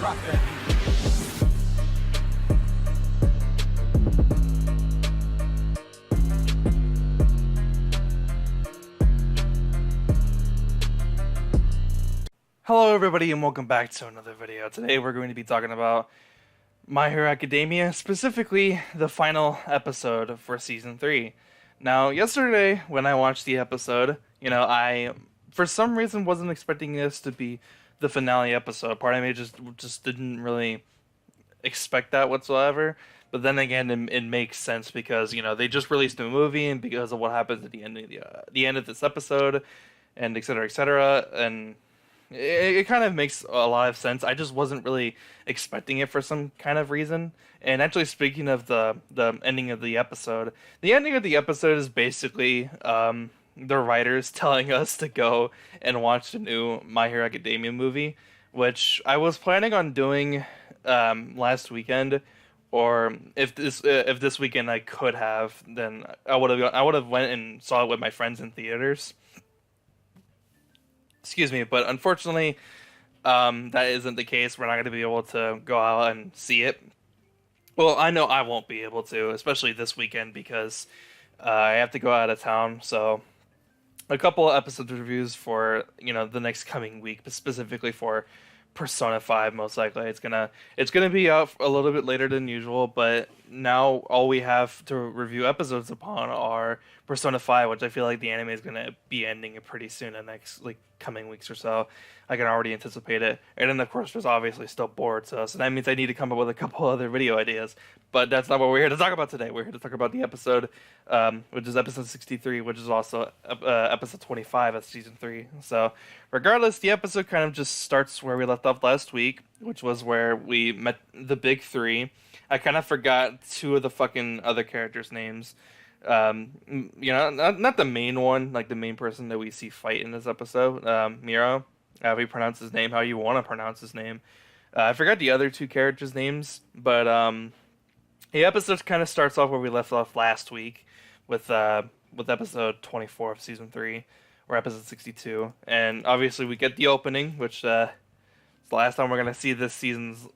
rock that beat. Hello everybody and welcome back to another video. Today we're going to be talking about My Hero Academia, specifically the final episode for Season 3. Now, yesterday when I watched the episode, I, for some reason, wasn't expecting this to be the finale episode. Part of me just didn't really expect that whatsoever. But then again, it makes sense because, they just released a movie and because of what happens at the end of this episode and et cetera, and it kind of makes a lot of sense. I just wasn't really expecting it for some kind of reason. And actually, speaking of the ending of the episode is basically the writers telling us to go and watch the new My Hero Academia movie, which I was planning on doing last weekend, or if this weekend I could have, then I would have went and saw it with my friends in theaters. Excuse me, but unfortunately, that isn't the case. We're not going to be able to go out and see it. Well, I know I won't be able to, especially this weekend, because I have to go out of town. So, a couple of episode reviews for the next coming week, but specifically for Persona 5, most likely it's gonna be out a little bit later than usual. But now all we have to review episodes upon are Persona 5, which I feel like the anime is gonna be ending pretty soon in the next coming weeks or so. I can already anticipate it. And then of course there's obviously still Boruto, so that means I need to come up with a couple other video ideas. But that's not what we're here to talk about today. We're here to talk about the episode, which is episode 63, which is also episode 25 of season 3. So regardless, the episode kind of just starts where we left off last week, which was where we met the big three. I kind of forgot two of the fucking other characters' names. Not the main one, like the main person that we see fight in this episode, Miro. However you pronounce his name, how you want to pronounce his name. I forgot the other two characters' names, but the episode kind of starts off where we left off last week with episode 24 of season 3, or episode 62, and obviously we get the opening, which it's the last time we're gonna see this season's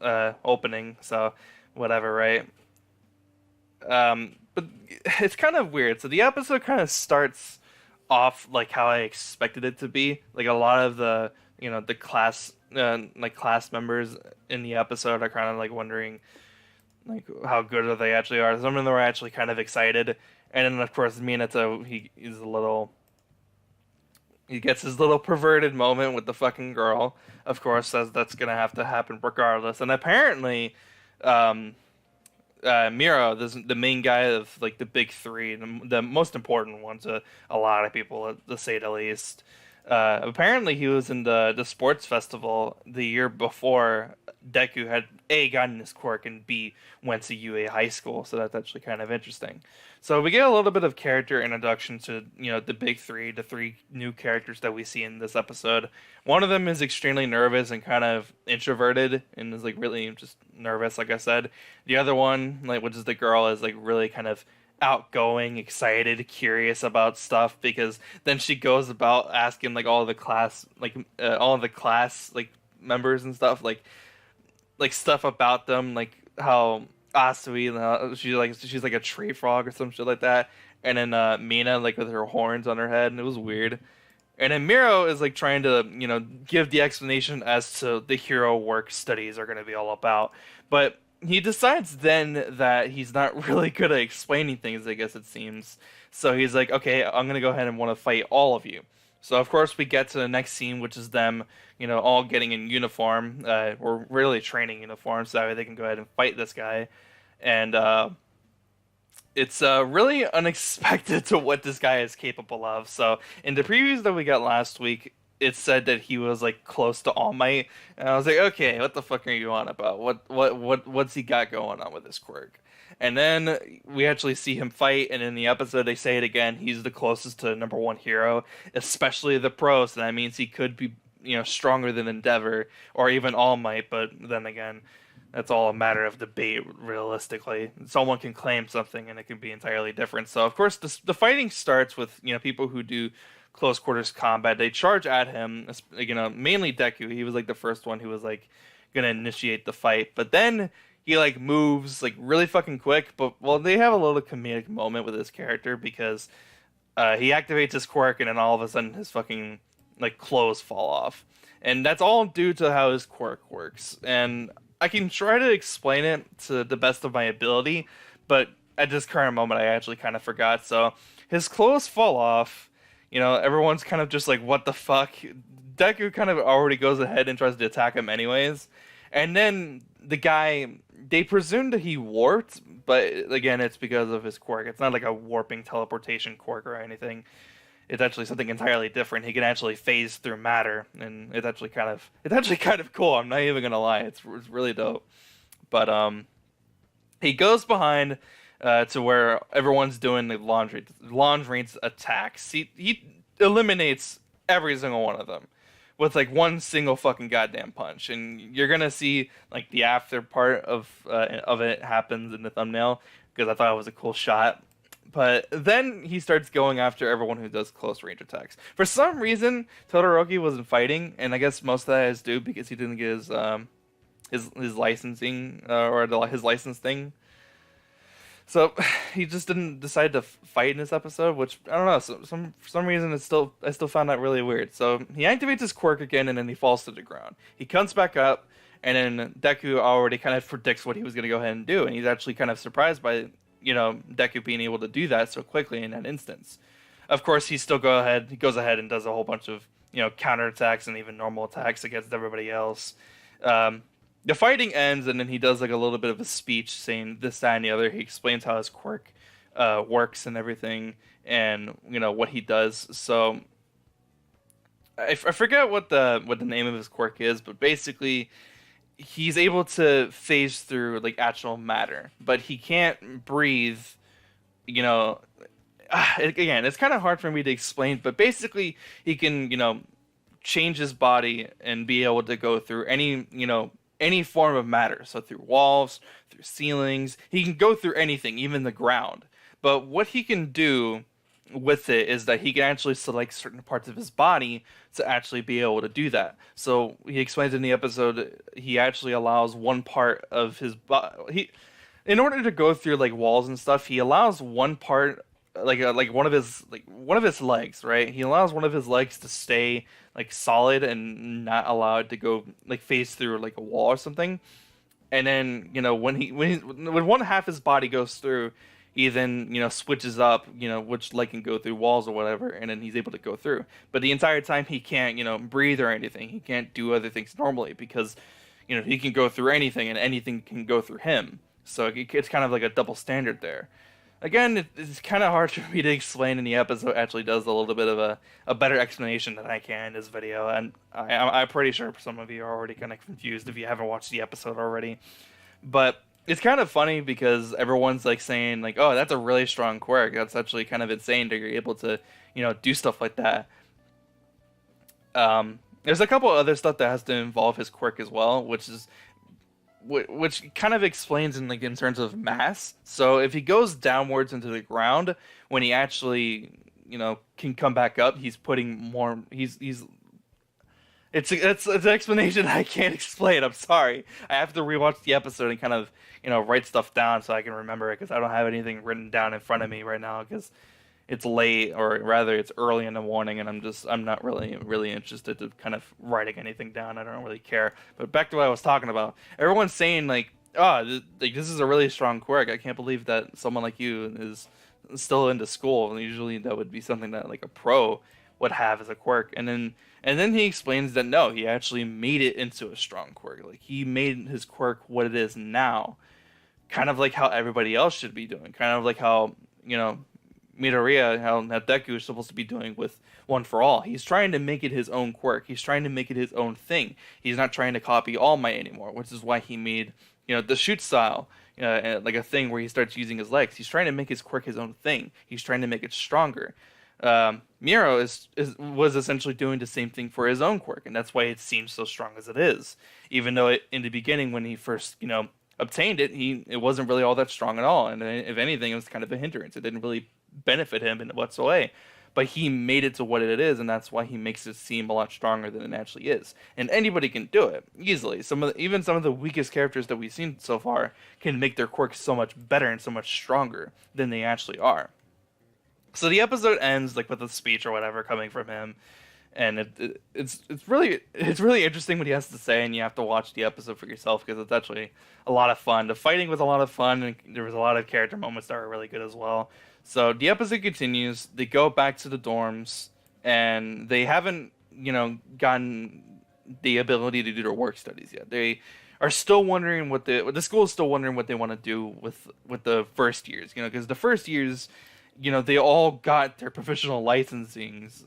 opening, so whatever, right? But it's kind of weird. So the episode kind of starts off like how I expected it to be. Like a lot of the the class class members in the episode are kind of like wondering like how good they actually are. Some of them are actually kind of excited, and then of course Minato, he gets his little perverted moment with the fucking girl. Of course, that's gonna have to happen regardless. And apparently, Miro, the main guy of like the big three, the most important one to a lot of people, to say the least. Apparently, he was in the sports festival the year before Deku had A, gotten his quirk, and B, went to UA high school. So that's actually kind of interesting. So we get a little bit of character introduction to the big three, the three new characters that we see in this episode. One of them is extremely nervous and kind of introverted and is like really just nervous, like I said. The other one, which is the girl, is like really kind of outgoing, excited, curious about stuff, because then she goes about asking all the class members and stuff like stuff about them, like how Asui, she's like a tree frog or some shit like that, and then Mina with her horns on her head, and it was weird. And then Miro is trying to give the explanation as to the hero work studies are going to be all about, but he decides then that he's not really good at explaining things, I guess it seems. So he's like, okay, I'm going to go ahead and want to fight all of you. So of course we get to the next scene, which is them, all getting in uniform, or really training uniform, so that way they can go ahead and fight this guy. And it's really unexpected to what this guy is capable of. So in the previews that we got last week, it said that he was close to All Might, and I was like, okay, what the fuck are you on about? What's he got going on with this quirk? And then we actually see him fight, and in the episode they say it again, he's the closest to number one hero, especially the pro, so that means he could be stronger than Endeavor or even All Might, but then again, that's all a matter of debate, realistically. Someone can claim something and it can be entirely different. So of course the fighting starts with people who do close quarters combat. They charge at him, mainly Deku. He was like the first one who was like gonna initiate the fight, but then he like moves like really fucking quick. But well, they have a little comedic moment with his character because he activates his quirk, and then all of a sudden his fucking like clothes fall off, and that's all due to how his quirk works. And I can try to explain it to the best of my ability, but at this current moment, I actually kind of forgot. So his clothes fall off. Everyone's kind of just like, what the fuck? Deku kind of already goes ahead and tries to attack him anyways. And then the guy, they presume that he warped, but again, it's because of his quirk. It's not like a warping teleportation quirk or anything. It's actually something entirely different. He can actually phase through matter, and it's actually kind of cool. I'm not even gonna lie. It's really dope. But he goes behind to where everyone's doing the laundry's attacks. He eliminates every single one of them with like one single fucking goddamn punch, and you're gonna see like the after part of it happens in the thumbnail because I thought it was a cool shot. But then he starts going after everyone who does close range attacks. For some reason, Todoroki wasn't fighting, and I guess most of that is due because he didn't get his licensing his license thing. So he just didn't decide to fight in this episode, which I don't know. For some reason, I still found that really weird. So he activates his quirk again, and then he falls to the ground. He comes back up, and then Deku already kind of predicts what he was going to go ahead and do, and he's actually kind of surprised by Deku being able to do that so quickly in that instance. Of course, he goes ahead and does a whole bunch of counterattacks and even normal attacks against everybody else. The fighting ends, and then he does like a little bit of a speech saying this, that, and the other. He explains how his quirk works and everything, and what he does. So I forget what the name of his quirk is, but basically he's able to phase through like actual matter, but he can't breathe. Again, it's kind of hard for me to explain, but basically he can change his body and be able to go through any form of matter. So through walls, through ceilings, he can go through anything, even the ground. But what he can do with it is that he can actually select certain parts of his body to actually be able to do that. So he explains in the episode, he actually allows one part of his body, in order to go through like walls and stuff, he allows one part, like one of his legs, right? He allows one of his legs to stay like solid and not allow it to go like phase through like a wall or something. And then when one half his body goes through, he then switches up which leg can go through walls or whatever, and then he's able to go through. But the entire time he can't breathe or anything. He can't do other things normally because he can go through anything and anything can go through him. So it's kind of like a double standard there. Again, it's kind of hard for me to explain, and the episode actually does a little bit of a better explanation than I can in this video, and I'm pretty sure some of you are already kind of confused if you haven't watched the episode already. But it's kind of funny because everyone's like saying like, oh, that's a really strong quirk. That's actually kind of insane that you're able to do stuff like that. There's a couple other stuff that has to involve his quirk as well, which kind of explains in terms of mass. So if he goes downwards into the ground, when he actually can come back up, he's putting more. It's an explanation I can't explain. I'm sorry. I have to rewatch the episode and kind of write stuff down so I can remember it, because I don't have anything written down in front of me right now because it's late, or rather it's early in the morning, and I'm not really interested to kind of writing anything down. I don't really care. But back to what I was talking about. Everyone's saying like, oh, this is a really strong quirk. I can't believe that someone like you is still into school. And usually that would be something that like a pro would have as a quirk. And then he explains that no, he actually made it into a strong quirk. Like he made his quirk what it is now, kind of like how everybody else should be doing. Kind of like how Midoriya, how Deku is supposed to be doing with One for All. He's trying to make it his own quirk. He's trying to make it his own thing. He's not trying to copy All Might anymore, which is why he made the shoot style like a thing where he starts using his legs. He's trying to make his quirk his own thing. He's trying to make it stronger. Miro was essentially doing the same thing for his own quirk, and that's why it seems so strong as it is. Even though in the beginning, when he first obtained it, it wasn't really all that strong at all, and if anything, it was kind of a hindrance. It didn't really benefit him in whatsoever. but he made it to what it is, and that's why he makes it seem a lot stronger than it actually is. And anybody can do it easily. Even some of the weakest characters that we've seen so far can make their quirks so much better and so much stronger than they actually are. So the episode ends like with a speech or whatever coming from him, and it's really interesting what he has to say, and you have to watch the episode for yourself because it's actually a lot of fun. The fighting was a lot of fun, and there was a lot of character moments that were really good as well. So the episode continues. They go back to the dorms, and they haven't gotten the ability to do their work studies yet. They are still wondering the school is still wondering what they want to do with the first years, because the first years, they all got their professional licensings.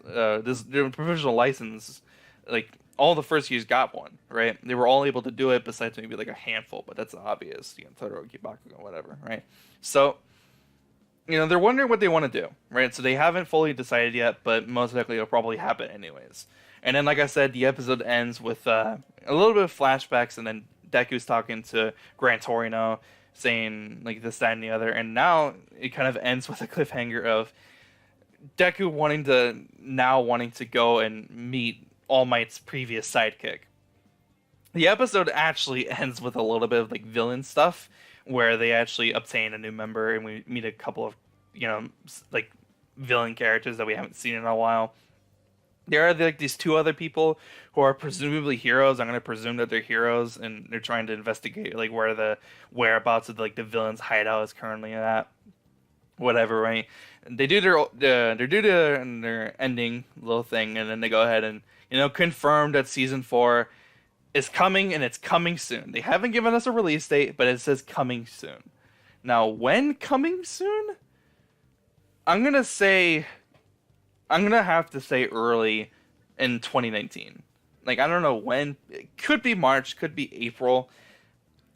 Their professional license, like all the first years got one, right? They were all able to do it, besides maybe like a handful, but that's obvious. Todoroki, Bakugo, whatever, right? So, they're wondering what they want to do, right? So they haven't fully decided yet, but most likely it'll probably happen anyways. And then, like I said, the episode ends with a little bit of flashbacks, and then Deku's talking to Gran Torino, saying like this, that, and the other, and now it kind of ends with a cliffhanger of Deku wanting to go and meet All Might's previous sidekick. The episode actually ends with a little bit of like villain stuff, where they actually obtain a new member, and we meet a couple of like villain characters that we haven't seen in a while. There are like these two other people who are presumably heroes. I'm going to presume that they're heroes, and they're trying to investigate like where the whereabouts of like the villain's hideout is currently at. Whatever, right? And they do their ending little thing, and then they go ahead and confirm that season 4 is coming, and it's coming soon. They haven't given us a release date, but it says coming soon. Now, when coming soon? I'm gonna have to say early in 2019. Like, I don't know when. It could be March, could be April.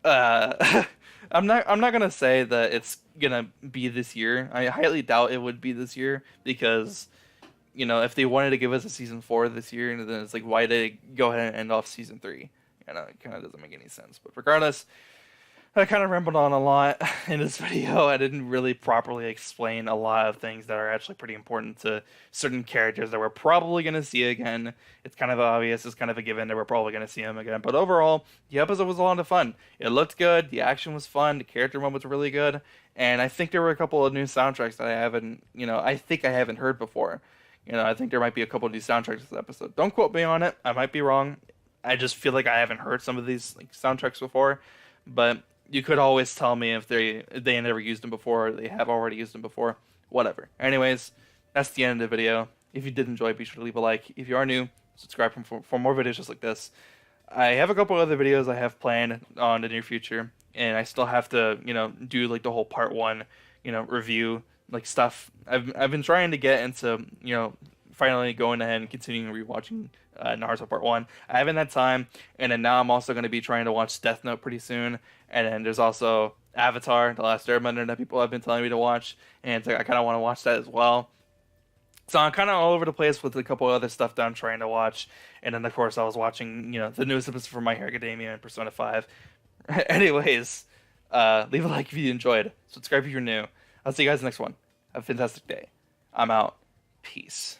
I'm not gonna say that it's gonna be this year. I highly doubt it would be this year, because if they wanted to give us a season 4 this year, then it's like, why did they go ahead and end off season 3? It kind of doesn't make any sense. But regardless, I kind of rambled on a lot in this video. I didn't really properly explain a lot of things that are actually pretty important to certain characters that we're probably going to see again. It's kind of obvious. It's kind of a given that we're probably going to see them again. But overall, the episode was a lot of fun. It looked good. The action was fun. The character moments were really good. And I think there were a couple of new soundtracks that I haven't heard before. I think there might be a couple of new soundtracks this episode. Don't quote me on it. I might be wrong. I just feel like I haven't heard some of these soundtracks before. But you could always tell me if they never used them before, or they have already used them before. Whatever. Anyways, that's the end of the video. If you did enjoy, be sure to leave a like. If you are new, subscribe for more videos just like this. I have a couple other videos I have planned on the near future, and I still have to, do like the whole part 1, review like stuff. I've been trying to get into, finally going ahead and continuing rewatching Naruto Part 1. I haven't had time, and then now I'm also going to be trying to watch Death Note pretty soon, and then there's also Avatar, The Last Airbender, that people have been telling me to watch, and I kind of want to watch that as well. So I'm kind of all over the place with a couple other stuff that I'm trying to watch, and then of course I was watching, the newest episode from My Hero Academia and Persona 5. Anyways, leave a like if you enjoyed, subscribe if you're new. I'll see you guys next one. Have a fantastic day. I'm out. Peace.